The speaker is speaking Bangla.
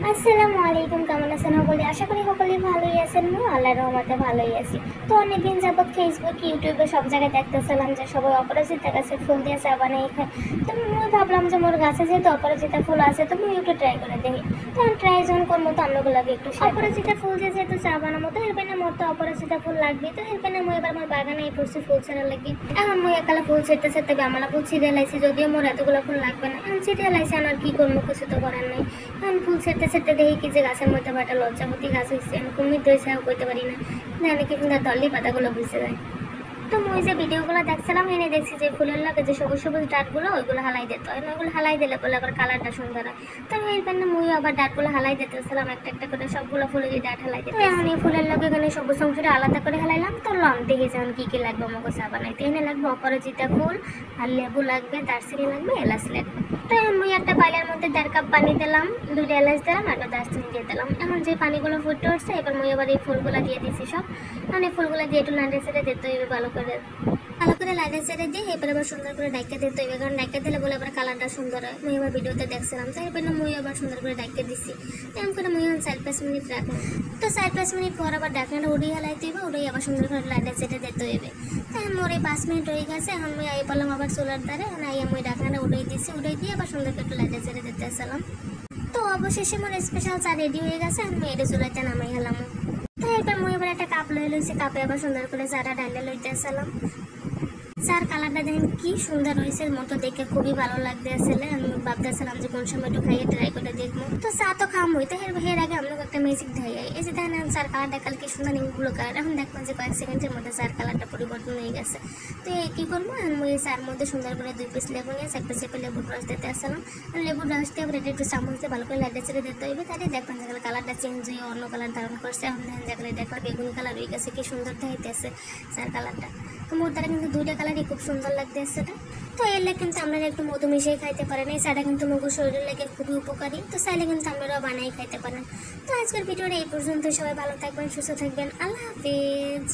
আসসালামু আলাইকুম, কেমন আছেন সকলে? আশা করি সকলে ভালোই আছেন। মই আল্লাহর রহমতে ভালোই আছি। তো অনেকদিন যাবৎ ফেসবুক, ইউটিউবে সব জায়গায় দেখতেছিলাম যে সবাই অপরাজিতা গাছে ফুল দিয়ে চা বানাই খায়। তো মই ভাবলাম যে মোর গাছে যেহেতু অপরাজিতা ফুল আছে তো মই একটু ট্রাই করে দেখি। তো আমি ট্রাই যখন করবো তো আপনাগুলোকে একটু অপরাজিতা ফুল দিয়ে যেহেতু চা বানাবো তো এর মোর তো অপরাজিতা ফুল লাগবে। তো এর মই এবার মোর বাগানে এই পড়ছি ফুল ছেড়া লাগবে। এখন মই একালা ফুল ছেড়তে ছেড়তে আমলা ফুল ছিঁড়ে লাইছি, যদিও মোর এতগুলো ফুল লাগবে না। এখন ছিঁড়ে লাইছি, আর কি করবো, কিছু তো করার নেই। এখন ফুল ছেড়তে ছেড়তে দেখি কি যে গাছের মধ্যে বাটা লজ্জাপতি গাছ হয়েছে, আমি কুমির দইছে কইতে পারি না, জানি কি কিন্তু তল্লি পাতাগুলো বুঝতে যায়। তো মই যে ভিডিওগুলো দেখছিলাম এনে দেখছি যে ফুলের লাগে যে সবুজ সবুজ ডাটগুলো ওইগুলো হালাই দিতে হয়, ওইগুলো হালাই দিলে বলে আবার কালারটা সুন্দর হয়। তো এই জন্য মই আবার ডাটগুলো হালাই দিতেছিলাম একটা একটা করে, সবগুলো ফুলের ডাট হালাই দিতে। এখন এই ফুলের লগে এখানে সবুজ অংশটা আলাদা করে হালাইলাম। তো লম দেখি যেমন কি কি লাগবে আমাকে চা বানাইতে। এনে লাগবে অপরাজিতা ফুল, আর লেবু লাগবে, দারচিনি লাগবে, এলাচ লাগবে। তো মই একটা পাইলের মধ্যে 1.5 কাপ পানি দিলাম, 2টা এলাচ দিলাম, আর 1টা দারচিনি দিয়ে দিলাম। এখন যে পানিগুলো ফুটে উঠছে এবার মই আবার এই ফুলগুলো দিয়ে দিচ্ছি সব। মানে ফুলগুলো দিয়ে একটু নাড়ে ছেড়ে দিতে হইবে ভালো করে লাইটে ছেড়ে দিয়ে এবার আবার সুন্দর করে ডাইকা দিতে হইবে, কারণ ডাইকা দিলে বলে আবার কালারটা সুন্দর হয়। মই আবার ভিডিওতে দেখছিলাম, তাই এবার মই আবার সুন্দর করে ডাইকা দিচ্ছি। এমন করে মই 4-5 মিনিট রাখলাম। তো 4-5 মিনিট পর আবার ডাকনাটা উড়িয়ে হালাইতে হইবে, উড়িয়ে আবার সুন্দর করে লাইটে ছেড়ে দিতে হইবে। তাই মোর এই 5 মিনিট হয়ে গেছে। এখন মই আই বললাম আবার চুলার দ্বারে, আইয়া মই ডাকনাটা উড়িয়ে দিচ্ছি, উড়িয়ে দিয়ে আবার সুন্দর করে লাইটে ছেড়ে দিতে আসলাম। তো অবশেষে মোর স্পেশাল চা রেডি হয়ে গেছে। আমি এটা চুলাইতে নামাই গেলাম। তো এবার মই এবার একটা কাপ লইছি, কাপে আবার সুন্দর করে চাটা ডাইলে লইতে আসলাম। চার কালারটা দেখেন কি সুন্দর হয়েছে, মতো দেখে খুবই ভালো লাগতে আসলে। আমি ভাবতেছিলাম যে কোন সময় একটু খাইয়ে ট্রাই করে দেখবো। তো চা তো খাম হইতে এর আগে আমরা একটা ম্যাজিক দেখাই, এই যে দেখেন চার কালারটা কালকে সুন্দর নিমগুলো কালার। এখন দেখবেন যে কয়েক সেকেন্ডের মধ্যে চার কালারটা পরিবর্তন হয়ে গেছে। তো এই কী করবো, আমি এই চার মধ্যে সুন্দর করে 2 পিস লেবু নিয়ে একটা চেপে লেবুর রস দিতে আসলাম। লেবুর রস দিয়ে এবার একটু চামচ দিয়ে ভালো করে লাইটে ছেড়ে দিতে হইবে। তাহলে দেখবেন যে কালারটা চেঞ্জ হয়ে অন্য কালার ধারণ করছে। এখন দেখেন যেগুলো দেখলাম বেগুনি কালার হয়ে গেছে, কি সুন্দর দেখাইতেছে চার কালারটা। তো মোর দ্বারা কিন্তু 2টা কালারই খুব সুন্দর লাগতেছে। তো এর লাগে কিন্তু আপনারা একটু মধু মিশিয়ে খাইতে পারেন। এই চাটা কিন্তু মগু শরীরের লাগে খুবই উপকারী। তো চাইলে কিন্তু আপনারাও বানাই খাইতে পারেন। তো আজকের ভিডিওটা এই পর্যন্ত। সবাই ভালো থাকবেন, সুস্থ থাকবেন। আল্লাহ হাফিজ।